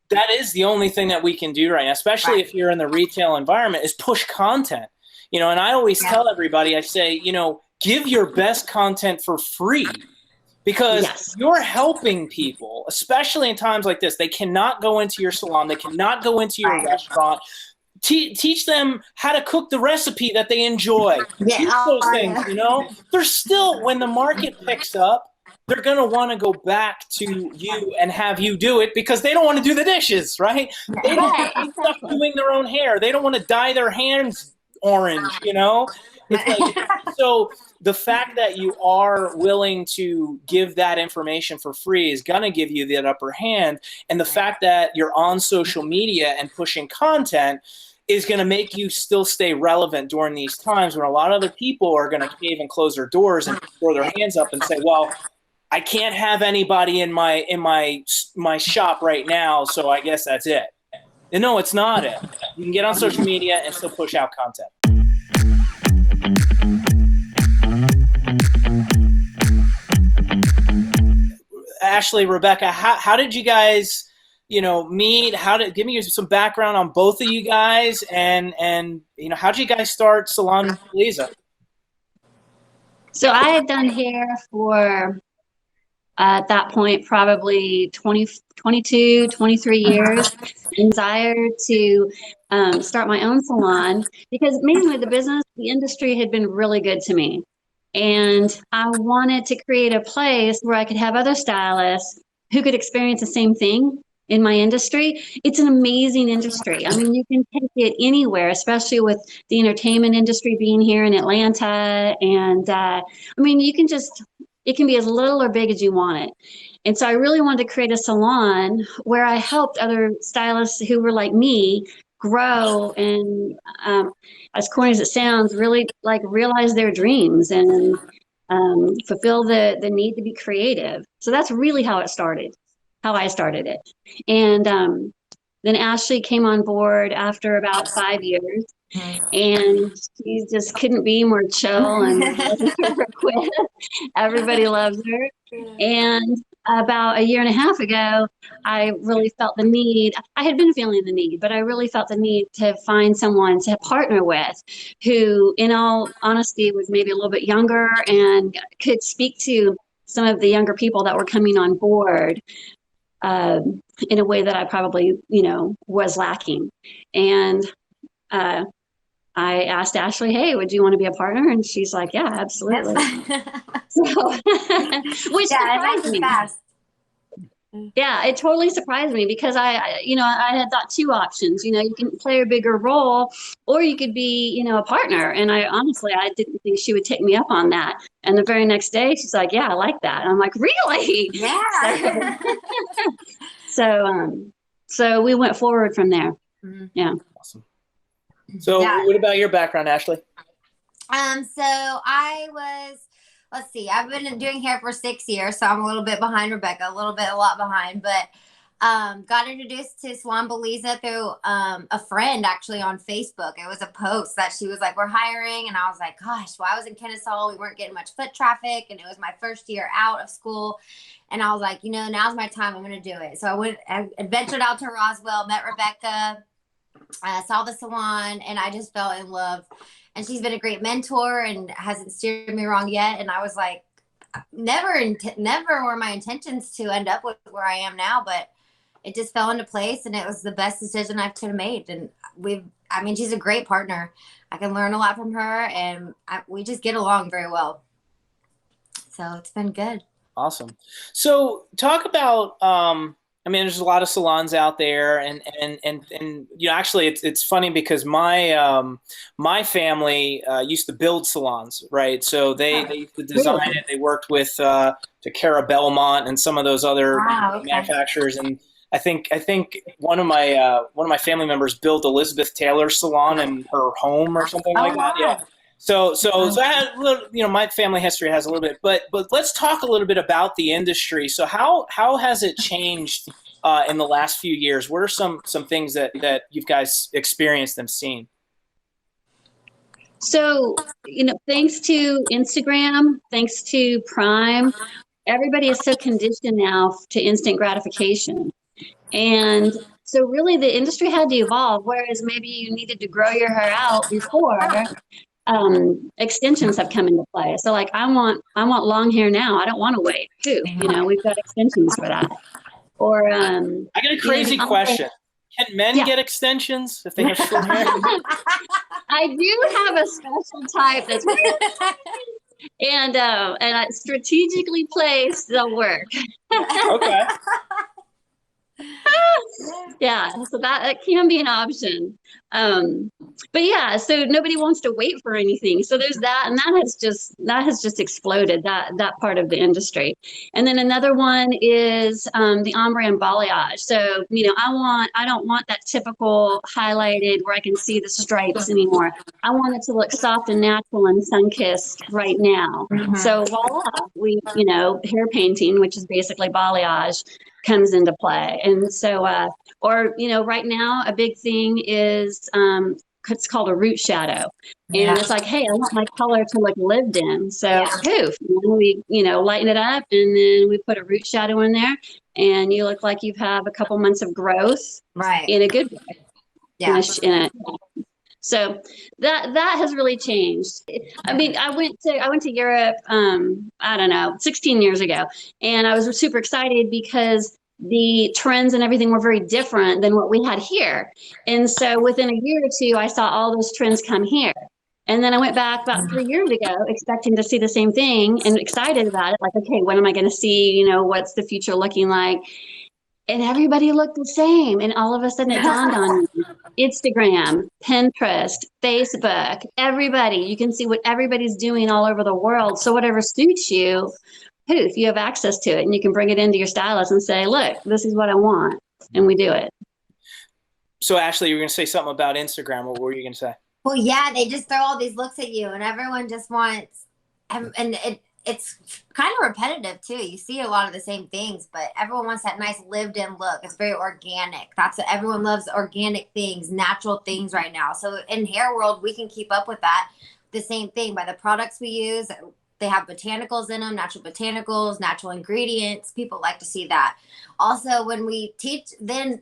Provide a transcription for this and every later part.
that is the only thing that we can do right now, especially if you're in the retail environment, is push content. And I always tell everybody, I say, give your best content for free, because you're helping people, especially in times like this. They cannot go into your salon. They cannot go into your restaurant. Teach them how to cook the recipe that they enjoy. Teach those things, They're still, when the market picks up, they're going to want to go back to you and have you do it, because they don't want to do the dishes, right? They don't want to be stuck doing their own hair. They don't want to dye their hands orange, It's like, so the fact that you are willing to give that information for free is going to give you that upper hand. And the fact that you're on social media and pushing content is going to make you still stay relevant during these times when a lot of other people are going to cave and close their doors and throw their hands up and say, well, I can't have anybody in my shop right now, so I guess that's it. And no, it's not it. You can get on social media and still push out content. Ashley, Rebecca, how did you guys, meet? Give me some background on both of you guys, and how did you guys start Salon Bellezza? So I had done hair for, at that point, probably 22, 23 years. Desired to start my own salon, because mainly the industry had been really good to me. And I wanted to create a place where I could have other stylists who could experience the same thing in my industry. It's an amazing industry. I mean, you can take it anywhere, especially with the entertainment industry being here in Atlanta. And it can be as little or big as you want it. And so I really wanted to create a salon where I helped other stylists who were like me grow and, as corny as it sounds, really like realize their dreams and fulfill the need to be creative. So that's really how I started it. And then Ashley came on board after about 5 years. And she just couldn't be more chill and never quit. Everybody loves her. And about a year and a half ago, I really felt the need. I had been feeling the need, but I really felt the need to find someone to partner with who, in all honesty, was maybe a little bit younger and could speak to some of the younger people that were coming on board in a way that I probably, was lacking. And I asked Ashley, hey, would you want to be a partner? And she's like, yeah, absolutely. So, which surprised me. Yeah, it totally surprised me, because I had thought two options. You can play a bigger role, or you could be, a partner. And I didn't think she would take me up on that. And the very next day, she's like, yeah, I like that. And I'm like, really? Yeah. So we went forward from there. Yeah. Awesome. So what about your background, Ashley? So I was, let's see, I've been doing hair for 6 years, so I'm a little bit behind Rebecca, a lot behind, but got introduced to Salon Bellezza through a friend actually on Facebook. It was a post that she was like, we're hiring. And I was like, gosh, well, I was in Kennesaw. We weren't getting much foot traffic, and it was my first year out of school. And I was like, now's my time. I'm going to do it. So I adventured out to Roswell, met Rebecca, saw the salon, and I just fell in love. And she's been a great mentor and hasn't steered me wrong yet. And I was like, never were my intentions to end up with where I am now, but it just fell into place, and it was the best decision I could have made. And she's a great partner. I can learn a lot from her, and we just get along very well. So it's been good. Awesome. So talk about, there's a lot of salons out there, and actually it's funny because my family used to build salons, right? So they used to design it. They worked with Cara Belmont and some of those other manufacturers, and I think one of my family members built Elizabeth Taylor's salon in her home or something like that. Yeah. So I had a little, my family history has a little bit, but let's talk a little bit about the industry. So how has it changed in the last few years? What are some things that you guys experienced and seen? So, thanks to Instagram, thanks to Prime, everybody is so conditioned now to instant gratification. And So really the industry had to evolve, whereas maybe you needed to grow your hair out before, extensions have come into play. So like I want long hair now. I don't want to wait. Too. You know, we've got extensions for that. Or I got a crazy question. Can men get extensions if they have short hair? I do have a special type that's and I strategically placed, they'll work. Okay. Yeah, so that can be an option. But yeah, so nobody wants to wait for anything. So there's that, and that has just exploded, that part of the industry. And then another one is the ombre and balayage. So, you know, I don't want that typical highlighted where I can see the stripes anymore. I want it to look soft and natural and sun-kissed right now. So voila, you know, hair painting, which is basically balayage, comes into play. And so, or, you know, right now a big thing is, it's called a root shadow. And it's like, hey, I want my color to look lived in. So poof, and then we, you know, lighten it up, and then we put a root shadow in there, and you look like you've had a couple months of growth in a good way. Yeah. So that has really changed. I mean, I went to Europe, I don't know, 16 years ago, and I was super excited because the trends and everything were very different than what we had here. And so within a year or two, I saw all those trends come here. And then I went back about 3 years ago, expecting to see the same thing and excited about it. Like, okay, when am I going to see, you know, what's the future looking like? And everybody looked the same. And all of a sudden it dawned on me. Instagram, Pinterest, Facebook, everybody. You can see what everybody's doing all over the world. So whatever suits you, poof, you have access to it. And you can bring it into your stylist and say, look, this is what I want. And we do it. So Ashley, you were going to say something about Instagram. What were you going to say? Well, yeah, they just throw all these looks at you, and everyone just wants, and it's kind of repetitive too. You see a lot of the same things, but everyone wants that nice lived-in look. It's very organic. That's what everyone loves, organic things, natural things right now. So in hair world, we can keep up with that. The same thing by the products we use. They have botanicals in them, natural botanicals, natural ingredients. People like to see that. Also, when we teach, then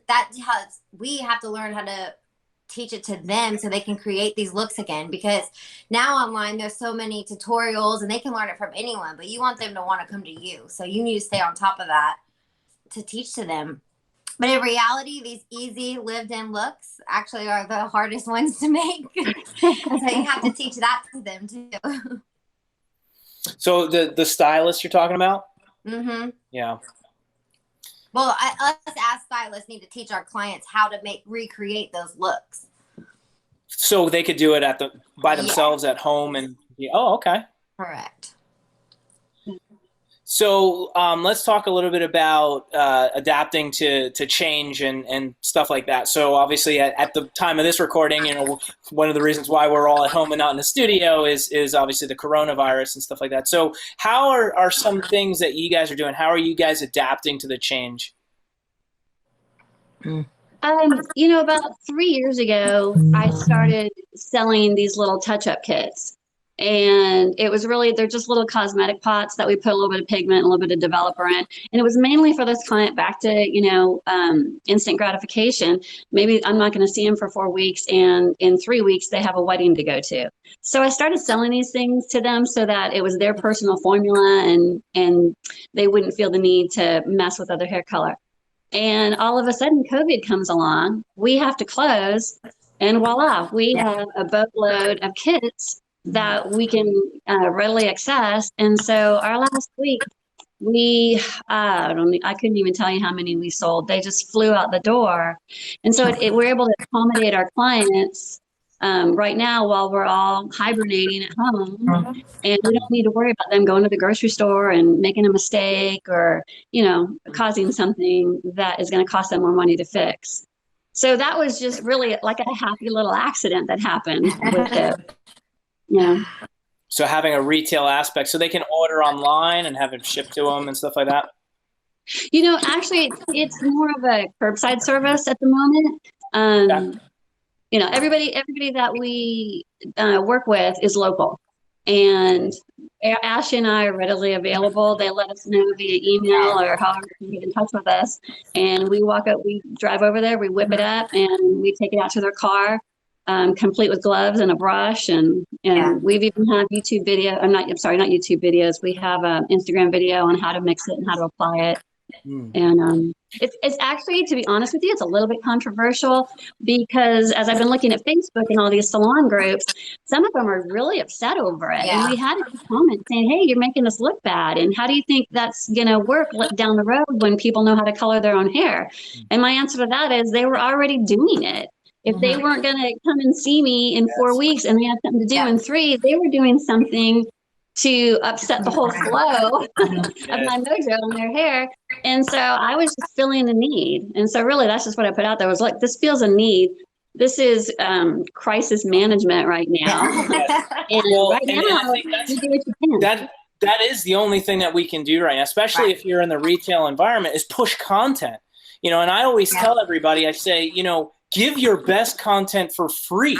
we have to learn how to teach it to them so they can create these looks again, because now online there's so many tutorials and they can learn it from anyone, but you want them to want to come to you, so you need to stay on top of that to teach to them. But in reality, these easy lived-in looks actually are the hardest ones to make. So you have to teach that to them too. So the stylist you're talking about? Yeah. Well, us as stylists need to teach our clients how to recreate those looks. So they could do it by themselves at home and okay. Correct. So let's talk a little bit about adapting to change and stuff like that. So obviously at the time of this recording, you know, one of the reasons why we're all at home and not in the studio is obviously the coronavirus and stuff like that. So how are some things that you guys are doing? How are you guys adapting to the change? You know, about 3 years ago, I started selling these little touch-up kits. And it was really, they're just little cosmetic pots that we put a little bit of pigment, a little bit of developer in. And it was mainly for this client back to, you know, instant gratification. Maybe I'm not going to see him for 4 weeks, and in 3 weeks they have a wedding to go to. So I started selling these things to them so that it was their personal formula, and they wouldn't feel the need to mess with other hair color. And all of a sudden COVID comes along, we have to close, and voila, we have a boatload of kits that we can readily access. And so our last week, I couldn't even tell you how many we sold. They just flew out the door. And so we're able to accommodate our clients right now while we're all hibernating at home. And we don't need to worry about them going to the grocery store and making a mistake or, you know, causing something that is going to cost them more money to fix. So that was just really like a happy little accident that happened with it. Yeah. So having a retail aspect, so they can order online and have it shipped to them and stuff like that. You know, actually, it's more of a curbside service at the moment. You know, everybody that we work with is local. And Ashley and I are readily available. They let us know via email or however you can get in touch with us. And we walk up, we drive over there, we whip it up, and we take it out to their car, complete with gloves and a brush. And we've even had YouTube video. I'm sorry, not YouTube videos. We have an Instagram video on how to mix it and how to apply it. And it's actually, to be honest with you, it's a little bit controversial because as I've been looking at Facebook and all these salon groups, some of them are really upset over it. And we had a comment saying, hey, you're making us look bad. And how do you think that's going to work down the road when people know how to color their own hair? And my answer to that is they were already doing it. If they weren't going to come and see me in 4 weeks and they had something to do in 3, they were doing something to upset the whole flow of my mojo on their hair. And so I was just feeling a need. And so really that's just what I put out there was, look, this feels a need. This is crisis management right now. And now, you do what you can. That is the only thing that we can do right now, especially if you're in the retail environment, is push content. And I always tell everybody, I say, give your best content for free.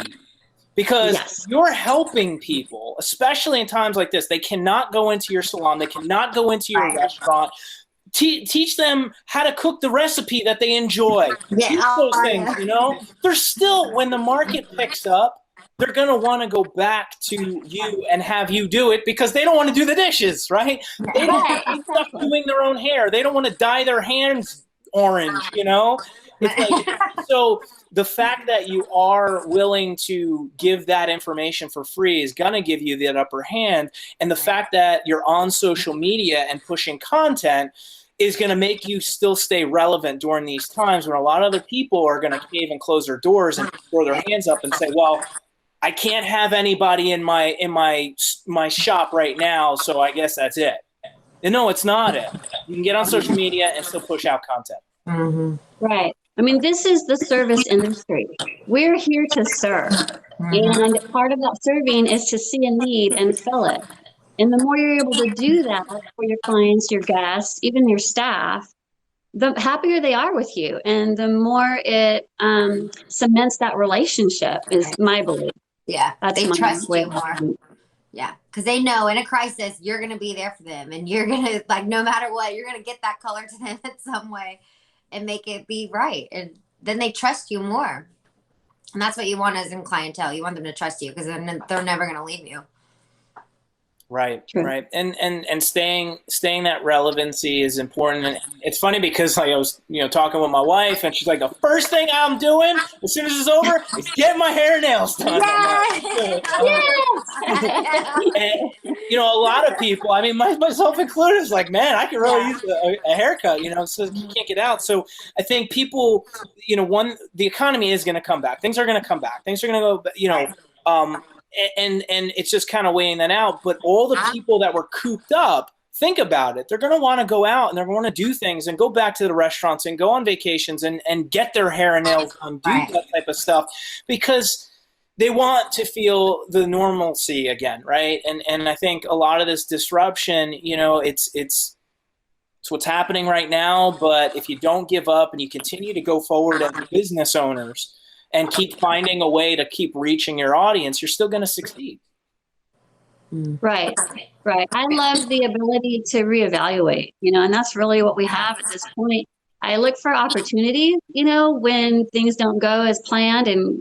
Because you're helping people, especially in times like this. They cannot go into your salon. They cannot go into your restaurant. Teach them how to cook the recipe that they enjoy. Teach those things, They're still, when the market picks up, they're going to want to go back to you and have you do it because they don't want to do the dishes, right? They don't want to be stuck doing their own hair. They don't want to dye their hands orange, It's like, so the fact that you are willing to give that information for free is going to give you that upper hand. And the fact that you're on social media and pushing content is going to make you still stay relevant during these times when a lot of other people are going to cave and close their doors and throw their hands up and say, well, I can't have anybody in my shop right now, so I guess that's it. And no, it's not it. You can get on social media and still push out content. Right. I mean, this is the service industry. We're here to serve. And part of that serving is to see a need and fill it. And the more you're able to do that for your clients, your guests, even your staff, the happier they are with you. And the more it cements that relationship is my belief. Yeah, that's they trust way you more. Yeah, because they know in a crisis, you're going to be there for them. And you're going to, no matter what, you're going to get that color to them in some way and make it be right. And then they trust you more. And that's what you want as in clientele. You want them to trust you because then they're never going to leave you. Right. True. Right. And staying that relevancy is important. And it's funny because I was, talking with my wife and she's like, the first thing I'm doing as soon as it's over is get my hair and nails done. And, a lot of people, I mean, myself included, is like, man, I could really use a haircut, so you can't get out. So I think people, the economy is going to come back. Things are going to come back. Things are going to go, and it's just kind of weighing that out. But all the people that were cooped up, think about it. They're going to want to go out and they're going to do things and go back to the restaurants and go on vacations and get their hair and nails done, do that type of stuff because they want to feel the normalcy again, right? And I think a lot of this disruption, it's what's happening right now. But if you don't give up and you continue to go forward as business owners, and keep finding a way to keep reaching your audience, you're still going to succeed. Right. I love the ability to reevaluate, and that's really what we have at this point. I look for opportunities, when things don't go as planned and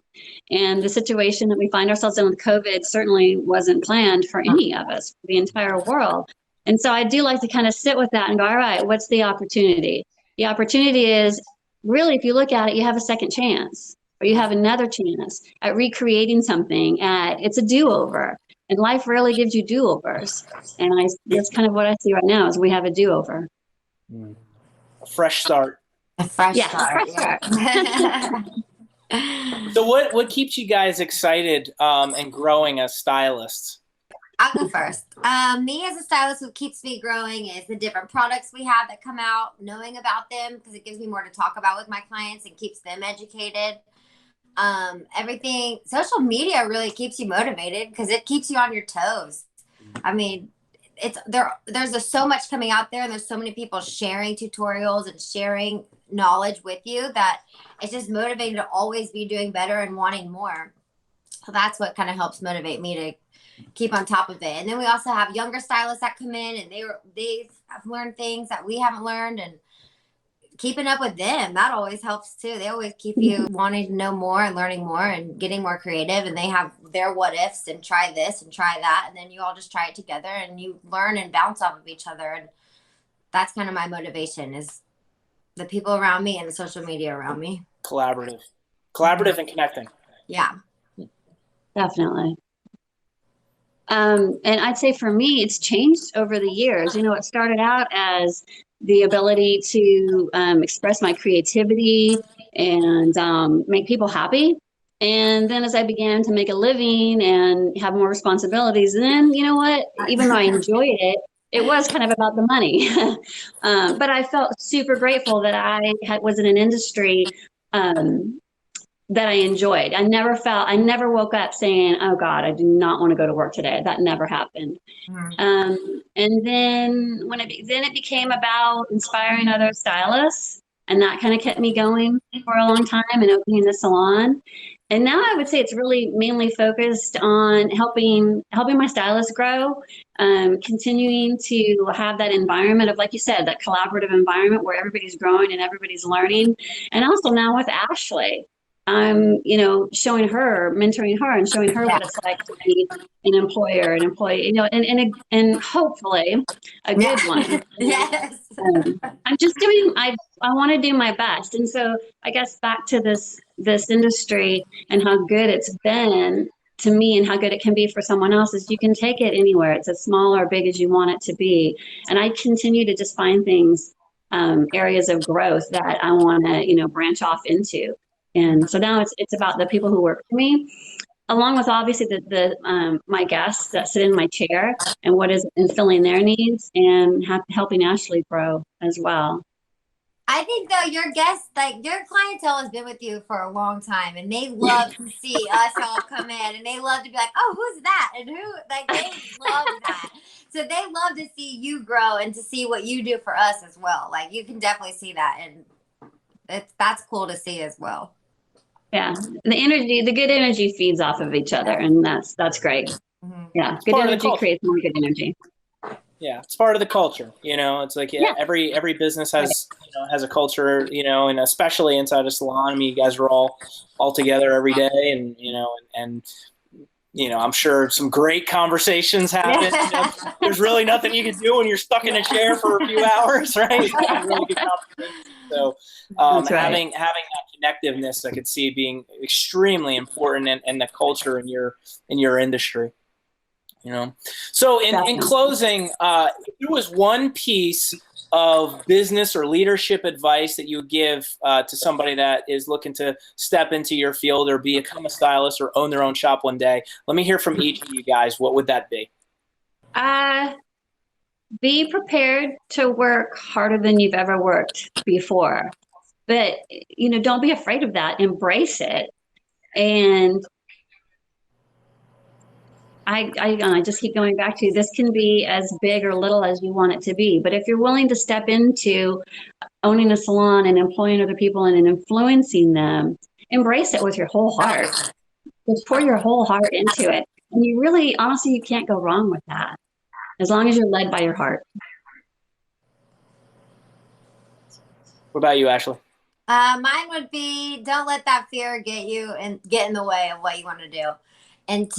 the situation that we find ourselves in with COVID certainly wasn't planned for any of us, for the entire world. And so I do like to kind of sit with that and go, all right, what's the opportunity? The opportunity is really, if you look at it, you have a second chance. Or you have another chance at recreating something. It's a do-over, and life rarely gives you do-overs. And that's kind of what I see right now is we have a do-over. A fresh start. A fresh start. So what keeps you guys excited and growing as stylists? I'll go first. Me as a stylist, what keeps me growing is the different products we have that come out, knowing about them because it gives me more to talk about with my clients and keeps them educated. Everything, social media really keeps you motivated because it keeps you on your toes. I mean, there's just so much coming out there and there's so many people sharing tutorials and sharing knowledge with you that it's just motivating to always be doing better and wanting more. So that's what kind of helps motivate me to keep on top of it. And then we also have younger stylists that come in, and they have learned things that we haven't learned, and keeping up with them, that always helps too. They always keep you wanting to know more and learning more and getting more creative, and they have their what ifs and try this and try that, and then you all just try it together and you learn and bounce off of each other. And that's kind of my motivation, is the people around me and the social media around me. Collaborative and connecting. Yeah, definitely. And I'd say for me, it's changed over the years. It started out as the ability to express my creativity and make people happy. And then as I began to make a living and have more responsibilities, then, you know what, even though I enjoyed it, it was kind of about the money. But I felt super grateful that I was in an industry that I enjoyed. I never woke up saying, oh God, I do not want to go to work today. That never happened. And then it became about inspiring other stylists, and that kind of kept me going for a long time and opening the salon. And now I would say it's really mainly focused on helping my stylists grow, continuing to have that environment of, like you said, that collaborative environment where everybody's growing and everybody's learning. And also now with Ashley, I'm, showing her, mentoring her, and showing her what it's like to be an employer, an employee, and hopefully a good one. Yes. I'm just I want to do my best. And so I guess back to this industry and how good it's been to me and how good it can be for someone else is you can take it anywhere. It's as small or big as you want it to be. And I continue to just find things, areas of growth that I want to, branch off into. And so now it's about the people who work for me, along with obviously the my guests that sit in my chair and what is fulfilling their needs and helping Ashley grow as well. I think though your guests, like your clientele has been with you for a long time, and they love to see us all come in, and they love to be like, oh, who's that? And who, like, they love that. So they love to see you grow and to see what you do for us as well. Like, you can definitely see that. And that's cool to see as well. Yeah. The good energy feeds off of each other, and that's great. Mm-hmm. Yeah. Good energy creates more good energy. Yeah, it's part of the culture. It's like every business has has a culture. And especially inside a salon. I mean, you guys are all together every day, and I'm sure some great conversations happen. There's really nothing you can do when you're stuck in a chair for a few hours, right? Really good conversations. So having that connectiveness, I could see being extremely important in the culture in your industry. So in closing, if there was one piece of business or leadership advice that you would give to somebody that is looking to step into your field or become a stylist or own their own shop one day, let me hear from each of you guys. What would that be? Be prepared to work harder than you've ever worked before. But, don't be afraid of that. Embrace it. And I just keep going back to, this can be as big or little as you want it to be. But if you're willing to step into owning a salon and employing other people and influencing them, embrace it with your whole heart. Just pour your whole heart into it. And you really, honestly, you can't go wrong with that, as long as you're led by your heart. What about you, Ashley? Mine would be, don't let that fear get you and get in the way of what you want to do. And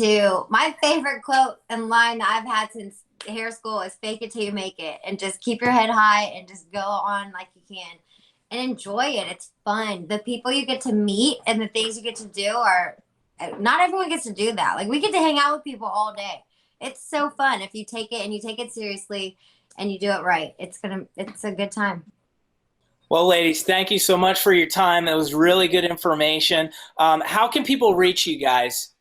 my favorite quote and line that I've had since hair school is fake it till you make it, and just keep your head high and just go on like you can and enjoy it. It's fun. The people you get to meet and the things you get to do not everyone gets to do that. Like, we get to hang out with people all day. It's so fun if you take it and you take it seriously and you do it right. It's a good time. Well, ladies, thank you so much for your time. It was really good information. How can people reach you guys?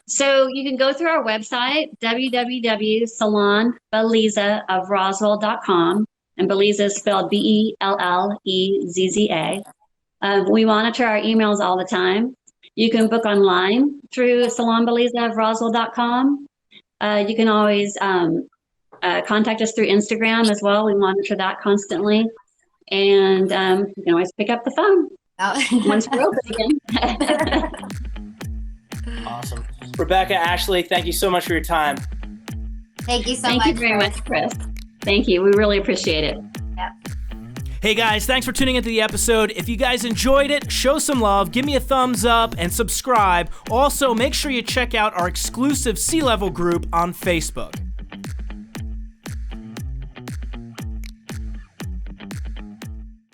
So you can go through our website, www.salonbellezza.com, and Bellezza is spelled Bellezza. We monitor our emails all the time. You can book online through salonbellezza.com. You can always contact us through Instagram as well. We monitor that constantly. And you can always pick up the phone once we're open again. Awesome. Rebecca, Ashley, thank you so much for your time. Thank you so Thank much. you very much, Chris. Thank you. We really appreciate it. Yep. Hey guys, thanks for tuning into the episode. If you guys enjoyed it, show some love, give me a thumbs up, and subscribe. Also, make sure you check out our exclusive CLevel group on Facebook.